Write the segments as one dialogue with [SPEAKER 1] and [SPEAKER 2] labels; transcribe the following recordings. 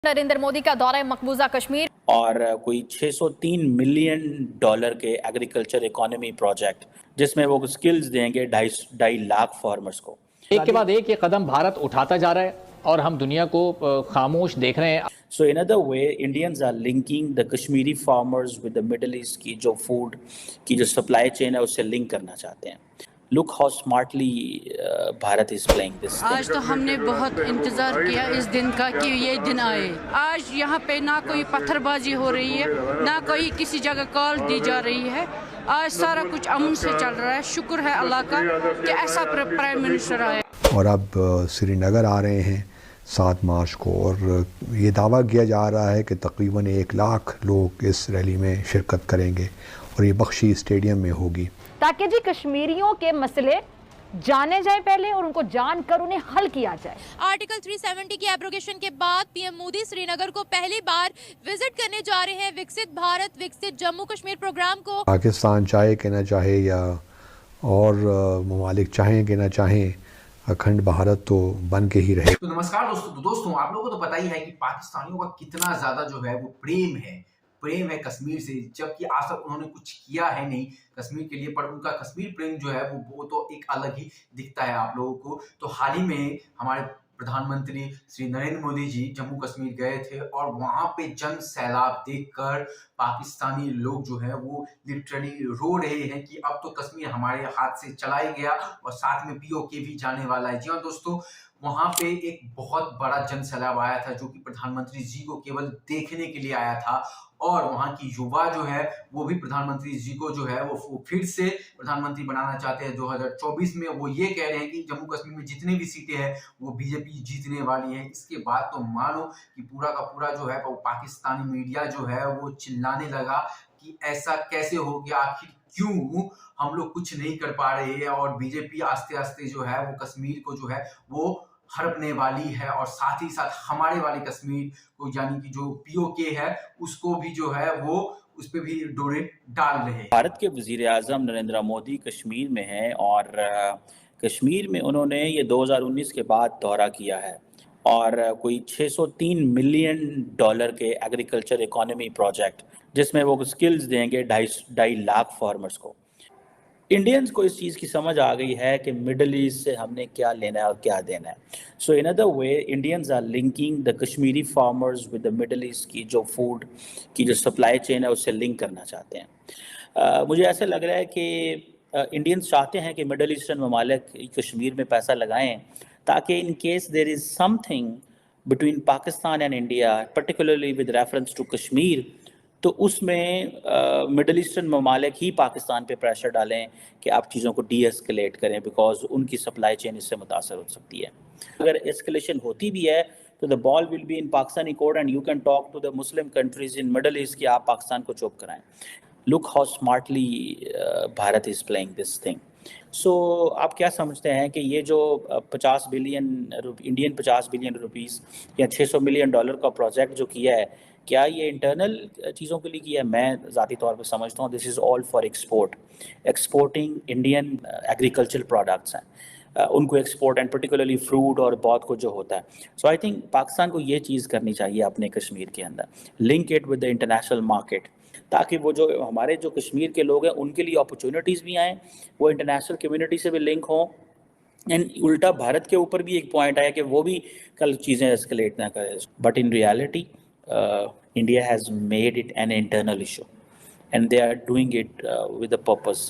[SPEAKER 1] नरेंद्र मोदी का दौरा मकबूजा कश्मीर
[SPEAKER 2] और कोई 603 मिलियन डॉलर के एग्रीकल्चर इकोनॉमी प्रोजेक्ट जिसमें वो स्किल्स देंगे 2.5 लाख फार्मर्स को।
[SPEAKER 3] एक के बाद एक ये कदम भारत उठाता जा रहा है और हम दुनिया को खामोश देख रहे हैं।
[SPEAKER 2] So in other way, Indians are linking the Kashmiri farmers with the Middle East की जो फूड की जो सप्लाई चेन है उससे लिंक करना चाहते हैं। Look how smartly Bharat is playing this thing.
[SPEAKER 4] आज तो हमने बहुत इंतज़ार किया इस दिन का कि ये दिन आए। आज यहाँ पे ना कोई पत्थरबाजी हो रही है, ना कोई किसी जगह कॉल दी जा रही है। आज सारा कुछ अमन से चल रहा है। शुक्र है अल्लाह का कि ऐसा प्राइम मिनिस्टर आया।
[SPEAKER 5] और अब श्रीनगर आ रहे हैं 7 मार्च को और ये दावा किया जा रहा है कि तकरीबन 1 लाख लोग इस रैली में शिरकत करेंगे और ये बख्शी स्टेडियम में होगी,
[SPEAKER 1] ताकि जी कश्मीरियों के मसले जाने जाए पहले और उनको जानकर उन्हें हल किया जाए।
[SPEAKER 6] आर्टिकल 370 की एब्रोगेशन के बाद पीएम मोदी श्रीनगर को पहली बार विजिट करने जा रहे हैं। विकसित भारत विकसित जम्मू कश्मीर प्रोग्राम को
[SPEAKER 5] पाकिस्तान चाहे कि ना चाहे या और ममालिक चाहें कि ना चाहें, अखंड भारत तो बन के ही रहे।
[SPEAKER 7] तो नमस्कार दोस्तों आप लोगों को तो पता ही है कि पाकिस्तानियों का कितना ज्यादा जो है वो प्रेम है कश्मीर से, जबकि आज तक उन्होंने कुछ किया है नहीं कश्मीर के लिए, पर उनका कश्मीर प्रेम जो है वो तो एक अलग ही दिखता है आप लोगों को। तो हाल ही में हमारे प्रधानमंत्री श्री नरेंद्र मोदी जी जम्मू कश्मीर गए थे और वहां पे जन सैलाब देखकर पाकिस्तानी लोग जो है वो लिटरली रो रहे हैं कि अब तो कश्मीर हमारे हाथ से चला ही गया और साथ में पीओके भी जाने वाला है। जी हाँ दोस्तों, वहां पे एक बहुत बड़ा जन सैलाब आया था जो कि प्रधानमंत्री जी को केवल देखने के लिए आया था और वहां की युवा जो है वो भी प्रधानमंत्री जी को जो है वो फिर से प्रधानमंत्री बनाना चाहते हैं 2024 में। वो ये कह रहे हैं कि जम्मू कश्मीर में जितनी भी सीटें हैं वो बीजेपी जीतने वाली है। इसके बाद तो मानो कि पूरा का पूरा जो है वो पाकिस्तानी मीडिया जो है वो चिल्लाने लगा कि ऐसा कैसे हो गया, आखिर क्यों हम लोग कुछ नहीं कर पा रहे हैं और बीजेपी आस्ते आस्ते जो है वो कश्मीर को जो है वो हड़पने वाली है और साथ ही साथ हमारे वाले कश्मीर को यानी कि जो पीओके है उसको भी जो है वो उस पे भी डोरे डाल रहे हैं।
[SPEAKER 2] भारत के वजीर आजम नरेंद्र मोदी कश्मीर में हैं और कश्मीर में उन्होंने ये 2019 के बाद दौरा किया है और कोई 603 मिलियन डॉलर के एग्रीकल्चर इकोनॉमी प्रोजेक्ट जिसमें वो स्किल्स देंगे 2.5 लाख फार्मर्स को। इंडियंस को इस चीज़ की समझ आ गई है कि मिडल ईस्ट से हमने क्या लेना है और क्या देना है। So in other way, Indians are linking the Kashmiri farmers with the Middle East की जो फूड की जो सप्लाई चेन है उससे लिंक करना चाहते हैं। मुझे ऐसा लग रहा है कि इंडियंस चाहते हैं कि मिडल ईस्टर्न ममालिक कश्मीर में पैसा लगाएं ताकि in case there is something between Pakistan and India particularly with reference to Kashmir, तो उसमें मिडल ईस्टर्न ममालिक ही पाकिस्तान पे प्रेशर डालें कि आप चीज़ों को डी एस्केलेट करें बिकॉज उनकी सप्लाई चेन इससे मुतासर हो सकती है। अगर एस्केलेशन होती भी है तो the ball will be in Pakistani court and you can talk to the Muslim countries in Middle East कि आप पाकिस्तान को चुप कराएं। Look how smartly Bharat is playing this thing. So आप क्या समझते हैं कि ये जो 50 बिलियन इंडियन 50 बिलियन रुपीस या 600 मिलियन डॉलर का प्रोजेक्ट जो किया है, क्या ये इंटरनल चीज़ों के लिए किया है? मैं ज़ाती तौर पे समझता हूँ this is all for exporting Indian agriculture products हैं, उनको एक्सपोर्ट एंड पर्टिकुलरली फ्रूट और बहुत कुछ जो होता है। सो आई थिंक पाकिस्तान को ये चीज़ करनी चाहिए अपने कश्मीर के अंदर, link it with the international market, ताकि वो जो हमारे जो कश्मीर के लोग हैं उनके लिए अपॉर्चुनिटीज़ भी आएँ, वो इंटरनेशनल कम्युनिटी से भी लिंक हों एंड उल्टा भारत के ऊपर भी एक पॉइंट आया कि वो भी कल चीज़ें एस्केलेट ना करें। But in reality India has made it an internal issue and they are doing it with a purpose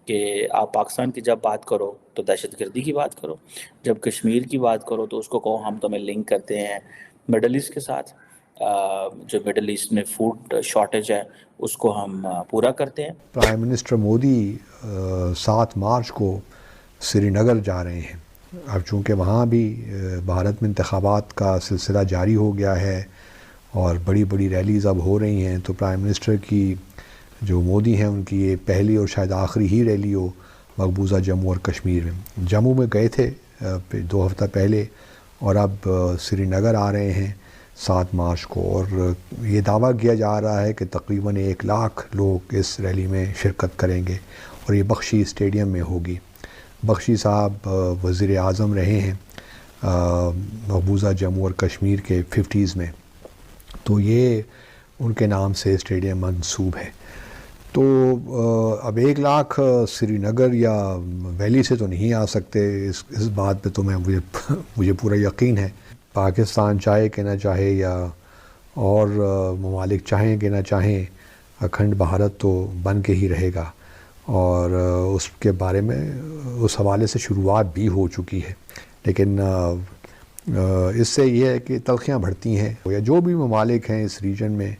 [SPEAKER 2] कि आप पाकिस्तान की जब बात करो तो दहशतगर्दी की बात करो, जब कश्मीर की बात करो तो उसको कहो हम तुम्हें लिंक करते हैं मिडल ईस्ट के साथ, जो मिडल ईस्ट में फूड शॉर्टेज है उसको हम पूरा करते हैं।
[SPEAKER 5] प्राइम मिनिस्टर मोदी 7 मार्च को श्रीनगर जा रहे हैं। अब चूँकि वहाँ भी भारत में इंतखाबात का सिलसिला जारी हो गया है और बड़ी बड़ी रैलीज़ अब हो रही हैं, तो प्राइम मिनिस्टर की जो मोदी हैं उनकी ये पहली और शायद आखिरी ही रैली हो मकबूजा जम्मू और कश्मीर में। जम्मू में गए थे 2 हफ्ता पहले और अब श्रीनगर आ रहे हैं 7 मार्च को और ये दावा किया जा रहा है कि तकरीबन 1 लाख लोग इस रैली में शिरकत करेंगे और ये बख्शी स्टेडियम में होगी। बख्शी साहब वज़ीर आज़म रहे हैं मकबूजा जम्मू और कश्मीर के 50s में तो ये उनके नाम से स्टेडियम मंसूब है। तो अब 1 लाख श्रीनगर या वैली से तो नहीं आ सकते, इस बात पे तो मुझे पूरा यकीन है। पाकिस्तान चाहे कि ना चाहे या और ममालिक चाहें कि ना चाहें, अखंड भारत तो बन के ही रहेगा, और उसके बारे में उस हवाले से शुरुआत भी हो चुकी है। लेकिन इससे ये है कि तलखियाँ बढ़ती हैं, या जो भी ममालिक हैं इस रीजन में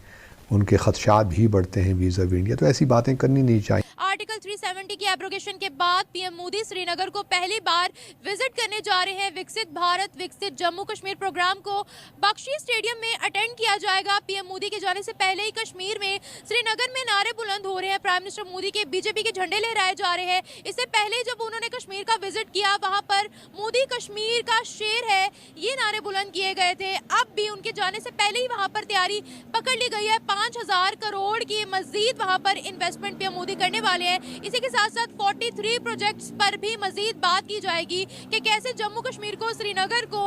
[SPEAKER 5] उनके खदशात भी बढ़ते हैं वीज़ा इंडिया, तो ऐसी बातें करनी नहीं चाहिए।
[SPEAKER 6] आर्टिकल 370 की एब्रोगेशन के बाद पीएम मोदी श्रीनगर को पहली बार विजिट करने जा रहे हैं। विकसित भारत विकसित जम्मू कश्मीर प्रोग्राम को बख्शी स्टेडियम में अटेंड किया जाएगा। पीएम मोदी के जाने से पहले ही कश्मीर में श्रीनगर में नारे बुलंद हो रहे हैं। प्राइम मिनिस्टर मोदी के बीजेपी के झंडे लहराए जा रहे हैं। इससे पहले जब उन्होंने कश्मीर का विजिट किया, वहां पर मोदी कश्मीर का शेर है, ये नारे बुलंद किए गए थे। अब भी उनके जाने से पहले ही वहां पर तैयारी पकड़ ली गई है। 5000 करोड़ की मजीद वहां पर इन्वेस्टमेंट पीएम मोदी करने वाले हैं। इसी के साथ साथ 43 प्रोजेक्ट्स पर भी मजीद बात की जाएगी कि कैसे जम्मू कश्मीर को, श्रीनगर को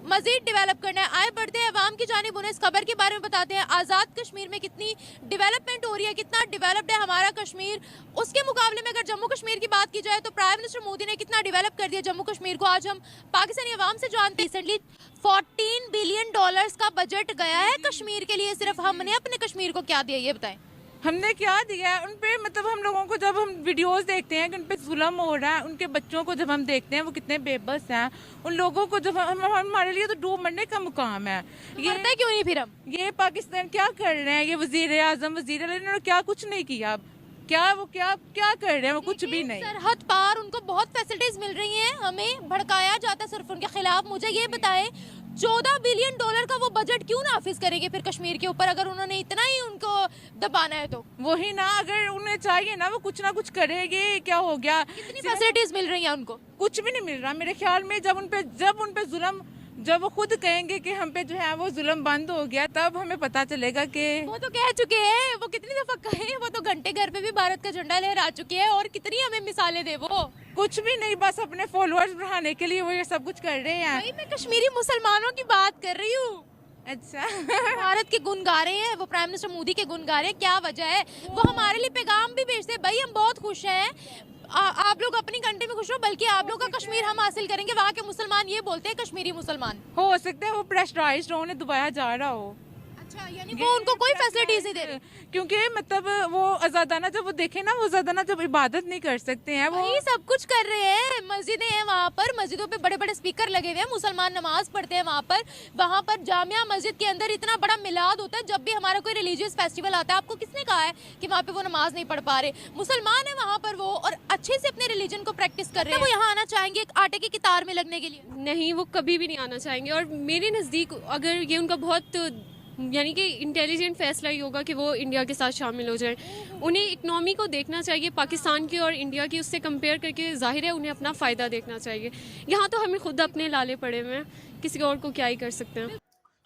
[SPEAKER 6] मजीद डेवलप करना है। आए बढ़ते हैं अवाम की जानिब, उन्हें इस खबर के बारे में बताते हैं। आज़ाद कश्मीर में कितनी डेवलपमेंट हो रही है, कितना डेवलप्ड है हमारा कश्मीर। उसके मुकाबले में अगर जम्मू कश्मीर की बात की जाए तो प्राइम मिनिस्टर मोदी ने कितना डेवलप कर दिया जम्मू कश्मीर को, आज हम पाकिस्तानी अवाम से जानते हैं। रिसेंटली $14 बिलियन का बजट गया है कश्मीर के लिए। सिर्फ हमने अपने कश्मीर को क्या दिया, ये बताएं।
[SPEAKER 8] हमने क्या दिया है उन पे, मतलब हम लोगों को जब हम वीडियोस देखते हैं कि उन पे जुल्म हो रहा है, उनके बच्चों को जब हम देखते हैं वो कितने बेबस हैं, उन लोगों को जब हमारे लिए तो डूब मरने का मुकाम है।
[SPEAKER 6] ये क्यों नहीं फिर हम
[SPEAKER 8] ये पाकिस्तान क्या कर रहे हैं, ये वजीर आजम इन्होंने क्या कुछ नहीं किया, क्या कर रहे हैं, वो कुछ भी नहीं।
[SPEAKER 6] सरहद पार उनको बहुत फैसिलिटीज मिल रही हैं, हमें भड़काया जाता है सिर्फ उनके खिलाफ। मुझे ये बताएं, $14 बिलियन का वो बजट क्यों नाफिज करेंगे फिर कश्मीर के ऊपर, अगर उन्होंने इतना ही उनको दबाना है तो?
[SPEAKER 8] वही ना, अगर उन्हें चाहिए ना वो कुछ ना कुछ करेंगे। क्या हो गया,
[SPEAKER 6] कितनी फैसिलिटीज मिल रही हैं उनको?
[SPEAKER 8] कुछ भी नहीं मिल रहा मेरे ख्याल में। जब उन पे जुल्म, जब वो खुद कहेंगे कि हम पे जो है वो जुल्म बंद हो गया, तब हमें पता चलेगा कि
[SPEAKER 6] वो तो कह चुके हैं। वो कितनी दफा कहे, वो तो घंटे घर पे भी भारत का झंडा लहरा चुके हैं, और कितनी हमें मिसालें दे। वो
[SPEAKER 8] कुछ भी नहीं, बस अपने फॉलोअर्स बढ़ाने के लिए वो ये सब कुछ कर रहे हैं।
[SPEAKER 6] भाई, मैं कश्मीरी मुसलमानों की बात कर रही हूँ।
[SPEAKER 8] अच्छा
[SPEAKER 6] भारत के गुण गा रहे हैं, वो प्राइम मिनिस्टर मोदी के गुण गा रहे हैं, क्या वजह है? वो हमारे लिए पैगाम भी भेजते हैं, भाई हम बहुत खुश हैं, आप लोग अपनी कंट्री में खुश हो, बल्कि आप लोग का कश्मीर हम हासिल करेंगे। वहाँ के मुसलमान ये बोलते हैं, कश्मीरी मुसलमान।
[SPEAKER 8] हो सकता है वो प्रेशराइज्ड हो, उन्हें दबाया जा रहा हो।
[SPEAKER 6] अच्छा, यानी वो उनको कोई फैसिलिटीज नहीं दे रहे,
[SPEAKER 8] क्योंकि मतलब वो आजादाना जब वो देखे ना, वो आजादाना जब इबादत नहीं कर सकते हैं, वो
[SPEAKER 6] सब कुछ कर रहे हैं। मस्जिदें हैं वहाँ पर, मस्जिदों पे बड़े बड़े स्पीकर लगे हुए हैं, मुसलमान नमाज पढ़ते हैं वहाँ पर जामिया मस्जिद के अंदर इतना बड़ा मिलाद होता है। जब भी हमारा कोई रिलीजियस फेस्टिवल आता है, आपको किसने कहा है कि वहाँ पे वो नमाज नहीं पढ़ पा रहे? मुसलमान है वहाँ पर वो, और अच्छे से अपने रिलीजन को प्रैक्टिस कर रहे हैं। वो यहाँ आना चाहेंगे आटे की कतार में लगने के लिए?
[SPEAKER 9] नहीं, वो कभी भी नहीं आना चाहेंगे। और मेरे नज़दीक अगर ये उनका बहुत यानी कि इंटेलिजेंट फैसला ही होगा कि वो इंडिया के साथ शामिल हो जाएं। उन्हें इकनॉमी को देखना चाहिए पाकिस्तान की और इंडिया की, उससे कंपेयर करके जाहिर है उन्हें अपना फ़ायदा देखना चाहिए। यहाँ तो हमें खुद अपने लाले पड़े हुए हैं, किसी और को क्या ही कर सकते हैं।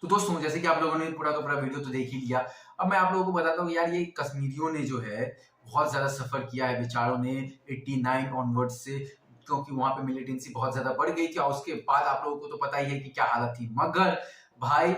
[SPEAKER 7] तो दोस्तों, जैसे कि आप लोगों ने पूरा का पूरा वीडियो तो देख ही लिया, अब मैं आप लोगों को बताता हूँ यार, ये कश्मीरियों ने जो है बहुत ज़्यादा सफ़र किया है बेचारों ने 89 ऑनवर्ड से, क्योंकि वहाँ पे मिलिटेंसी बहुत ज़्यादा बढ़ गई थी, और उसके बाद आप लोगों को तो पता ही है कि क्या हालत थी। मगर भाई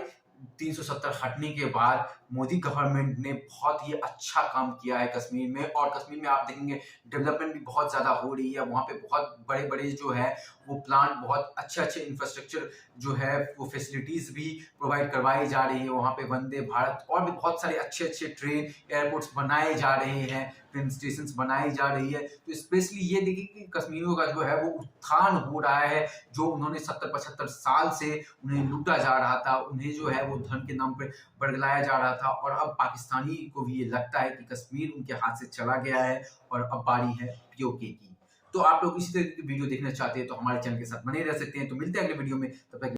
[SPEAKER 7] 370 हटने के बाद मोदी गवर्नमेंट ने बहुत ही अच्छा काम किया है कश्मीर में, और कश्मीर में आप देखेंगे डेवलपमेंट भी बहुत ज़्यादा हो रही है। वहाँ पे बहुत बड़े बड़े जो है वो प्लांट, बहुत अच्छे इंफ्रास्ट्रक्चर जो है वो फैसिलिटीज़ भी प्रोवाइड करवाई जा रही है। वहाँ पे वंदे भारत और भी बहुत सारे अच्छे ट्रेन, एयरपोर्ट्स बनाए जा रहे हैं, ट्रेन स्टेशन बनाई जा रही है। तो स्पेशली ये देखिए कि कश्मीरियों का जो है वो उत्थान हो रहा है, जो उन्होंने 70-75 साल से उन्हें लूटा जा रहा था, उन्हें जो है वो धन के नाम पर बरगलाया जा रहा था, और अब पाकिस्तानी को भी ये लगता है कि कश्मीर उनके हाथ से चला गया है और अब बारी है पीओके की। तो आप लोग इसी तरह की वीडियो देखना चाहते हैं तो हमारे चैनल के साथ बने रह सकते हैं। तो मिलते हैं अगले वीडियो में, तब तक